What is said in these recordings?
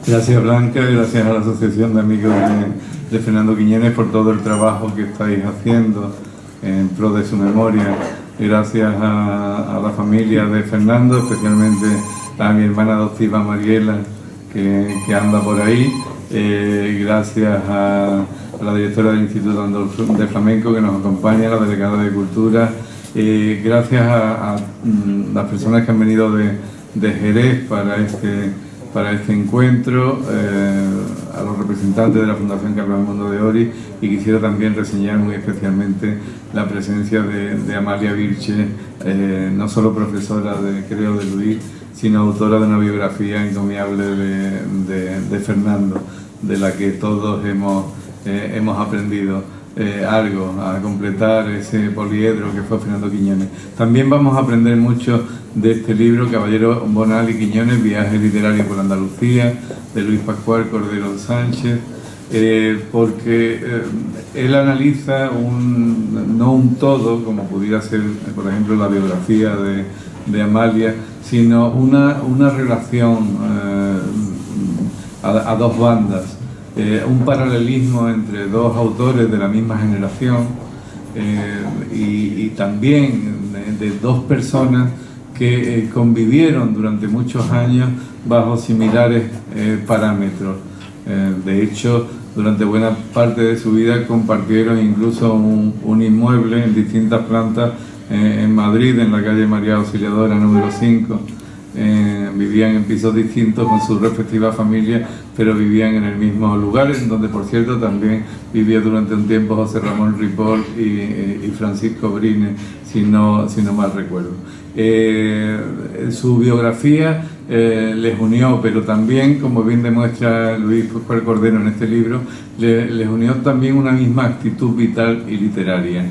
Gracias Blanca, gracias a la Asociación de Amigos de Fernando Quiñones por todo el trabajo que estáis haciendo en pro de su memoria. Gracias a la familia de Fernando, especialmente a mi hermana adoptiva Mariela, que anda por ahí. Gracias a la directora del Instituto Andaluz de Flamenco que nos acompaña, a la delegada de Cultura. Gracias a las personas que han venido de Jerez para este encuentro, a los representantes de la Fundación Carlos Mundo de Ori, y quisiera también reseñar muy especialmente la presencia de Amalia Virche, no solo profesora de Luis, sino autora de una biografía encomiable de Fernando, de la que todos hemos aprendido algo a completar ese poliedro que fue Fernando Quiñones. También vamos a aprender mucho de este libro, Caballero Bonal y Quiñones, Viaje literario por Andalucía, de Luis Pascual Cordero Sánchez, porque él analiza no un todo, como pudiera ser, por ejemplo, la biografía de Amalia, sino una relación a dos bandas. Un paralelismo entre dos autores de la misma generación y también de dos personas que convivieron durante muchos años bajo similares parámetros. De hecho, durante buena parte de su vida compartieron incluso un inmueble en distintas plantas en Madrid, en la calle María Auxiliadora número 5. Vivían en pisos distintos con sus respectivas familias, pero vivían en el mismo lugar, en donde por cierto también vivía durante un tiempo José Ramón Ripoll y Francisco Brine, si no mal recuerdo. Su biografía les unió, pero también, como bien demuestra Luis Pascual Cordero en este libro, les unió también una misma actitud vital y literaria.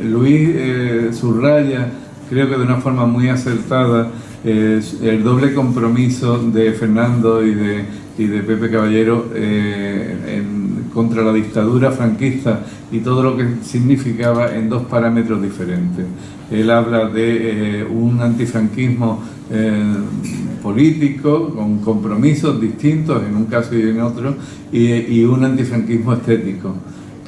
Luis subraya, creo que de una forma muy acertada, el doble compromiso de Fernando y de Pepe Caballero contra la dictadura franquista y todo lo que significaba en dos parámetros diferentes. Él habla de un antifranquismo político con compromisos distintos en un caso y en otro, y un antifranquismo estético,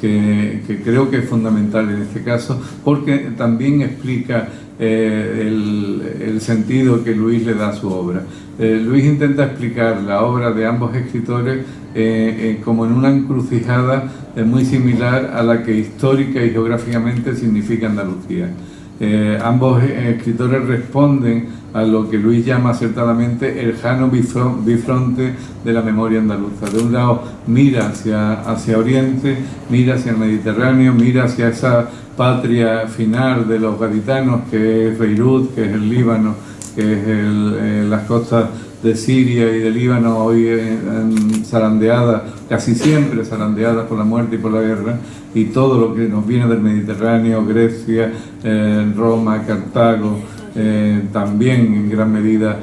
que creo que es fundamental en este caso, porque también explica el sentido que Luis le da a su obra. Luis intenta explicar la obra de ambos escritores como en una encrucijada muy similar a la que histórica y geográficamente significa Andalucía. Ambos escritores responden a lo que Luis llama acertadamente el jano bifronte de la memoria andaluza. De un lado mira hacia Oriente, mira hacia el Mediterráneo, mira hacia esa patria final de los gaditanos, que es Beirut, que es el Líbano, que es las costas de Siria y de Líbano, hoy zarandeadas, casi siempre zarandeadas por la muerte y por la guerra, y todo lo que nos viene del Mediterráneo, Grecia, Roma, Cartago, también en gran medida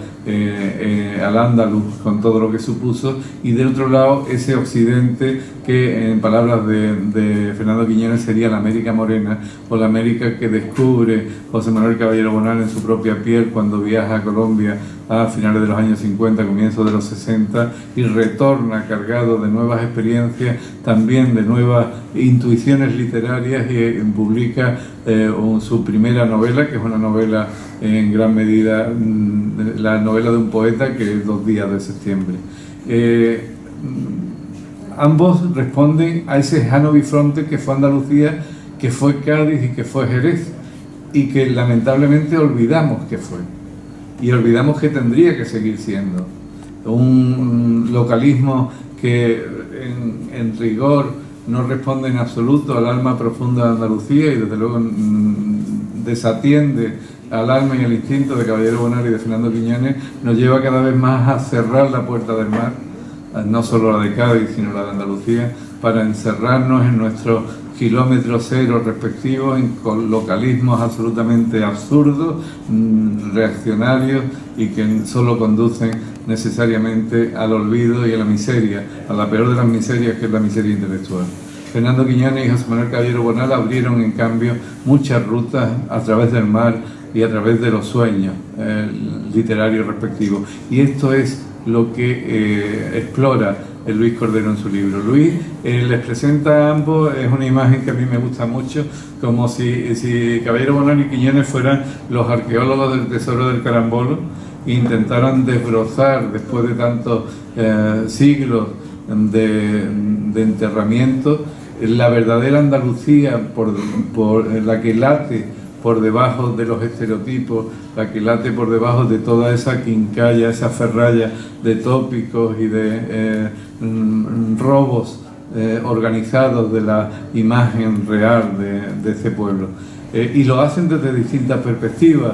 al Andaluz, con todo lo que supuso, y del otro lado ese occidente que, en palabras de Fernando Quiñones, sería la América morena, o la América que descubre José Manuel Caballero Bonal en su propia piel cuando viaja a Colombia a finales de los años 50, comienzos de los 60, y retorna cargado de nuevas experiencias, también de nuevas intuiciones literarias, y publica su primera novela, que es una novela en gran medida la novela de un poeta, que es 2 días de septiembre. Ambos responden a ese jano bifronte que fue Andalucía, que fue Cádiz y que fue Jerez, y que lamentablemente olvidamos que fue, y olvidamos que tendría que seguir siendo un localismo que en rigor no responde en absoluto al alma profunda de Andalucía, y desde luego desatiende al alma y al instinto de Caballero Bonal y de Fernando Quiñones. Nos lleva cada vez más a cerrar la puerta del mar, no solo la de Cádiz, sino la de Andalucía, para encerrarnos en nuestros kilómetros cero respectivos, en localismos absolutamente absurdos, reaccionarios, y que solo conducen necesariamente al olvido y a la miseria, a la peor de las miserias, que es la miseria intelectual. Fernando Quiñones y José Manuel Caballero Bonal abrieron, en cambio, muchas rutas a través del mar y a través de los sueños literarios respectivos. Y esto es lo que explora Luis Cordero en su libro. Luis les presenta a ambos, es una imagen que a mí me gusta mucho, como si Caballero Bonal y Quiñones fueran los arqueólogos del tesoro del Carambolo e intentaran desbrozar, después de tantos siglos de enterramiento, la verdadera Andalucía por la que late por debajo de los estereotipos, la que late por debajo de toda esa quincalla, esa ferralla de tópicos y de robos organizados de la imagen real de ese pueblo. Y lo hacen desde distintas perspectivas.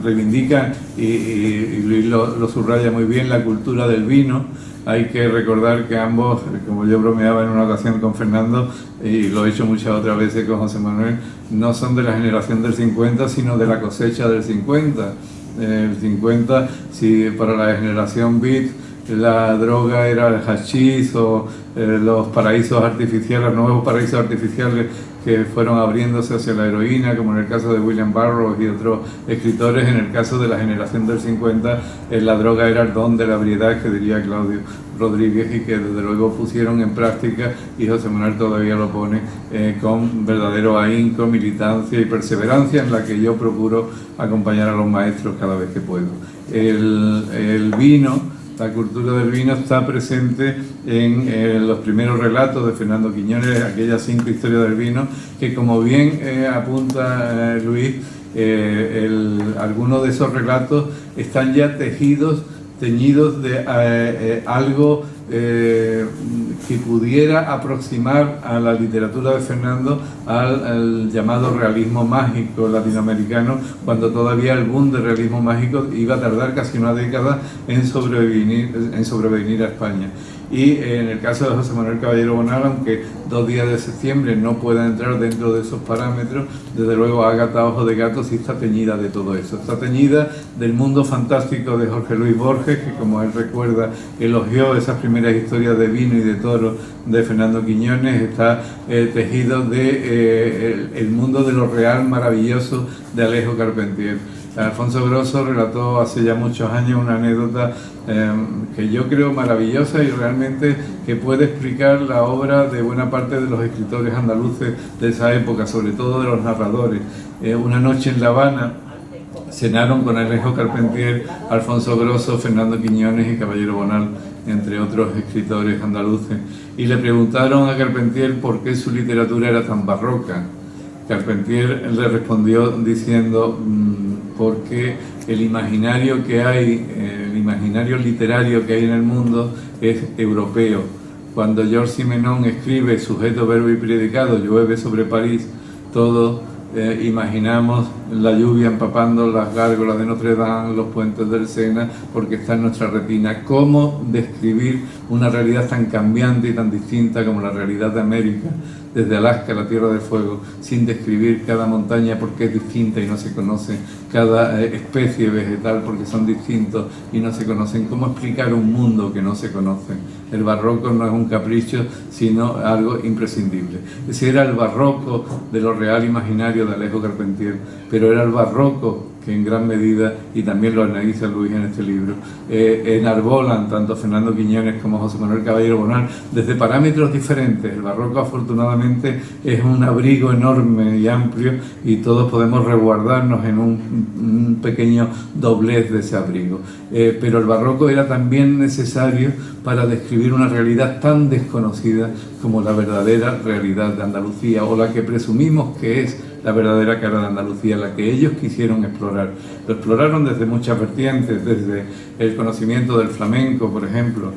Reivindican, y Luis lo subraya muy bien, la cultura del vino. Hay que recordar que ambos, como yo bromeaba en una ocasión con Fernando, y lo he hecho muchas otras veces con José Manuel, no son de la generación del 50, sino de la cosecha del 50. El 50, si para la generación beat la droga era el hachís o los paraísos artificiales, nuevos paraísos artificiales que fueron abriéndose hacia la heroína, como en el caso de William Burroughs y otros escritores. En el caso de la generación del 50, la droga era el don de la ebriedad, que diría Claudio Rodríguez, y que desde luego pusieron en práctica, y José Manuel todavía lo pone, con verdadero ahínco, militancia y perseverancia, en la que yo procuro acompañar a los maestros cada vez que puedo. El vino, la cultura del vino, está presente en los primeros relatos de Fernando Quiñones, aquellas 5 historias del vino, que como bien apunta Luis, algunos de esos relatos están ya teñidos de algo que pudiera aproximar a la literatura de Fernando al llamado realismo mágico latinoamericano, cuando todavía el boom del realismo mágico iba a tardar casi una década en sobrevenir a España. Y en el caso de José Manuel Caballero Bonal, aunque 2 días de septiembre no pueda entrar dentro de esos parámetros, desde luego Ágata Ojo de Gato sí está teñida de todo eso. Está teñida del mundo fantástico de Jorge Luis Borges, que, como él recuerda, elogió esas primeras historias de vino y de toro de Fernando Quiñones. Está tejido de el mundo de lo real maravilloso de Alejo Carpentier. Alfonso Grosso relató hace ya muchos años una anécdota que yo creo maravillosa y realmente que puede explicar la obra de buena parte de los escritores andaluces de esa época, sobre todo de los narradores. Una noche en La Habana cenaron con Alejo Carpentier, Alfonso Grosso, Fernando Quiñones y Caballero Bonal, entre otros escritores andaluces, y le preguntaron a Carpentier por qué su literatura era tan barroca. Carpentier le respondió diciendo porque el imaginario que hay, el imaginario literario que hay en el mundo es europeo. Cuando Georges Simenon escribe sujeto, verbo y predicado, llueve sobre París, todos imaginamos la lluvia empapando las gárgolas de Notre Dame, los puentes del Sena, porque está en nuestra retina. ¿Cómo describir una realidad tan cambiante y tan distinta como la realidad de América, desde Alaska a la Tierra del Fuego, sin describir cada montaña porque es distinta y no se conoce, cada especie vegetal porque son distintos y no se conocen? ¿Cómo explicar un mundo que no se conoce? El barroco no es un capricho, sino algo imprescindible. Ese era el barroco de lo real imaginario de Alejo Carpentier, pero era el barroco que en gran medida, y también lo analiza Luis en este libro, enarbolan tanto Fernando Quiñones como José Manuel Caballero Bonal desde parámetros diferentes. El barroco, afortunadamente, es un abrigo enorme y amplio, y todos podemos resguardarnos en un pequeño doblez de ese abrigo. Pero el barroco era también necesario para describir una realidad tan desconocida como la verdadera realidad de Andalucía, o la que presumimos que es la verdadera cara de Andalucía, la que ellos quisieron explorar. Lo exploraron desde muchas vertientes, desde el conocimiento del flamenco, por ejemplo.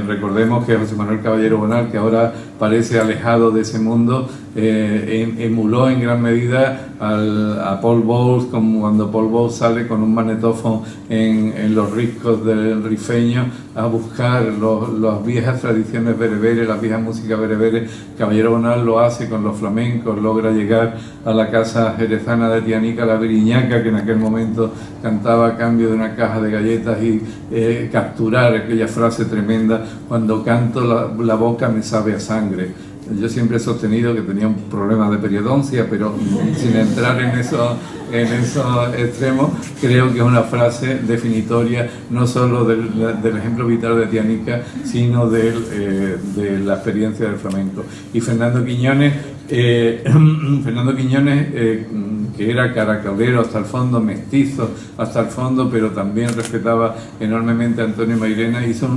Recordemos que José Manuel Caballero Bonal, que ahora parece alejado de ese mundo, emuló en gran medida a Paul Bowles, como cuando Paul Bowles sale con un magnetófono en los riscos del Rifeño a buscar las viejas tradiciones bereberes, las viejas músicas bereberes. Caballero Bonal lo hace con los flamencos, logra llegar a la casa jerezana de Tianica la Viriñaca, que en aquel momento cantaba a cambio de una caja de galletas, y capturar aquella frase tremenda: cuando canto la boca me sabe a sangre. yo siempre he sostenido que tenía un problema de periodoncia, pero sin entrar en esos extremos, creo que es una frase definitoria no solo del ejemplo vital de Tianica, sino de la experiencia del flamenco. Y Fernando Quiñones, que era caracolero hasta el fondo, mestizo hasta el fondo, pero también respetaba enormemente a Antonio Mairena, hizo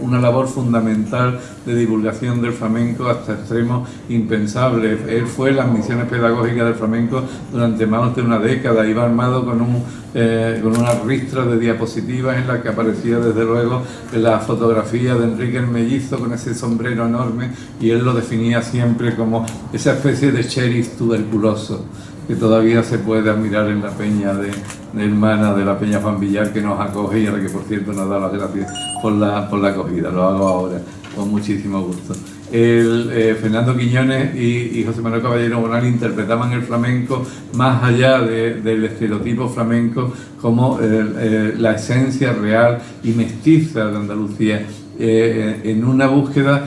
una labor fundamental de divulgación del flamenco hasta extremos impensables. Él fue en las misiones pedagógicas del flamenco durante más de una década, iba armado con una ristra de diapositivas en la que aparecía desde luego la fotografía de Enrique el Mellizo con ese sombrero enorme, y él lo definía siempre como esa especie de sheriff tuberculoso que todavía se puede admirar en la peña de hermana de la Peña Juan Villar, que nos acoge y a la que por cierto nos da las gracias por la acogida. Lo hago ahora con muchísimo gusto. Fernando Quiñones y José Manuel Caballero Bonal interpretaban el flamenco más allá del estereotipo flamenco como la esencia real y mestiza de Andalucía, en una búsqueda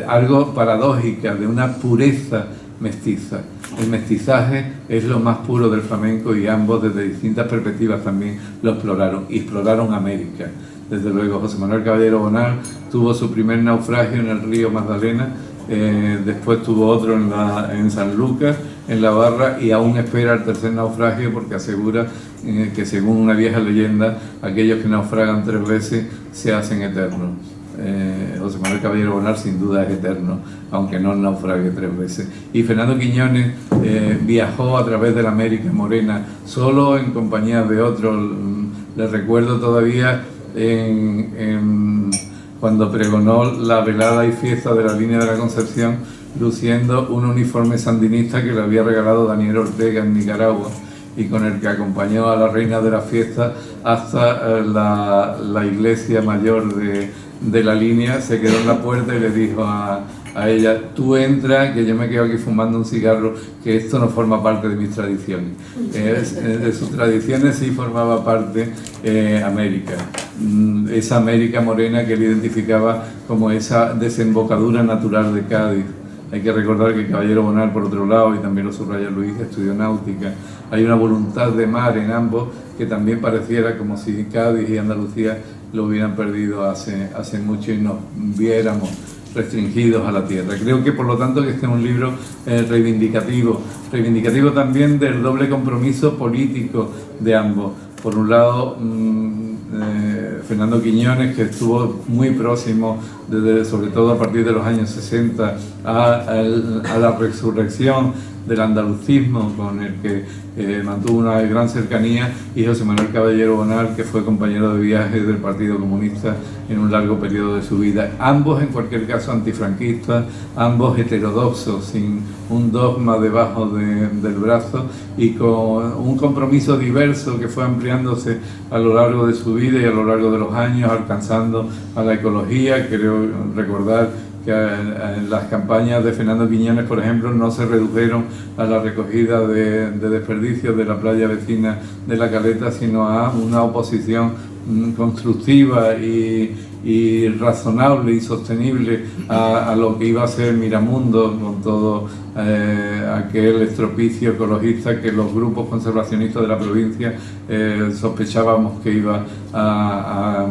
algo paradójica de una pureza mestiza. El mestizaje es lo más puro del flamenco, y ambos desde distintas perspectivas también lo exploraron, y exploraron América. Desde luego José Manuel Caballero Bonal tuvo su primer naufragio en el río Magdalena, después tuvo otro en San Lucas, en La Barra, y aún espera el tercer naufragio porque asegura que, según una vieja leyenda, aquellos que naufragan 3 veces se hacen eternos. José Manuel Caballero Bonal sin duda es eterno, aunque no naufrague 3 veces. Y Fernando Quiñones viajó a través de la América Morena, solo en compañía de otros. Le recuerdo todavía cuando pregonó la velada y fiesta de la Línea de la Concepción, luciendo un uniforme sandinista que le había regalado Daniel Ortega en Nicaragua, y con el que acompañó a la reina de la fiesta hasta la iglesia mayor de la Línea. Se quedó en la puerta y le dijo a ella: tú entra, que yo me quedo aquí fumando un cigarro, que esto no forma parte de mis tradiciones. De sus tradiciones sí formaba parte América, esa América morena que él identificaba como esa desembocadura natural de Cádiz. Hay que recordar que Caballero Bonal, por otro lado, y también lo subraya Luis, estudió náutica. Hay una voluntad de mar en ambos que también pareciera como si Cádiz y Andalucía lo hubieran perdido hace mucho y nos viéramos restringidos a la tierra. Creo que, por lo tanto, que este es un libro reivindicativo también del doble compromiso político de ambos. Por un lado, Fernando Quiñones, que estuvo muy próximo, sobre todo a partir de los años 60, a la resurrección del andalucismo, con el que mantuvo una gran cercanía, y José Manuel Caballero Bonal, que fue compañero de viaje del Partido Comunista en un largo periodo de su vida. Ambos, en cualquier caso, antifranquistas, ambos heterodoxos, sin un dogma debajo del brazo, y con un compromiso diverso que fue ampliándose a lo largo de su vida y a lo largo de los años, alcanzando a la ecología. Creo recordar que las campañas de Fernando Quiñones, por ejemplo, no se redujeron a la recogida de desperdicios de la playa vecina de La Caleta, sino a una oposición constructiva y razonable y sostenible a lo que iba a ser Miramundo, con todo aquel estropicio ecologista que los grupos conservacionistas de la provincia sospechábamos que iba a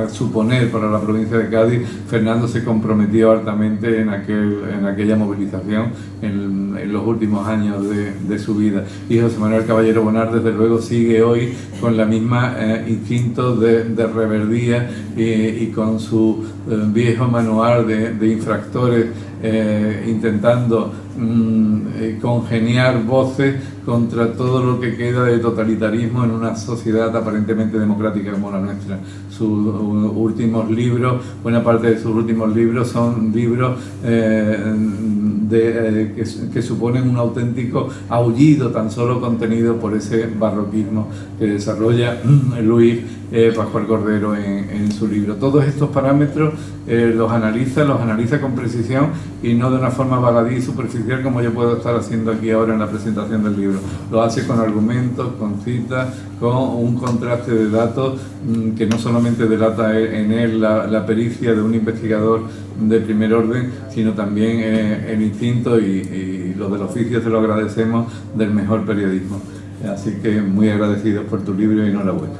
suponer para la provincia de Cádiz. Fernando se comprometió altamente en aquella movilización en los últimos años de su vida. Y José Manuel Caballero Bonal, desde luego, sigue hoy con la misma instinto de reverdía y con su viejo manual de infractores, intentando congeniar voces contra todo lo que queda de totalitarismo en una sociedad aparentemente democrática como la nuestra. Sus últimos libros, buena parte de sus últimos libros son libros que suponen un auténtico aullido, tan solo contenido por ese barroquismo que desarrolla Luis Pascual Cordero en su libro. Todos estos parámetros los analiza con precisión y no de una forma baladí y superficial como yo puedo estar haciendo aquí ahora en la presentación del libro. Lo hace con argumentos, con citas, con un contraste de datos que no solamente delata en él la pericia de un investigador de primer orden, sino también el instinto y lo del oficio se lo agradecemos del mejor periodismo. Así que muy agradecidos por tu libro y enhorabuena.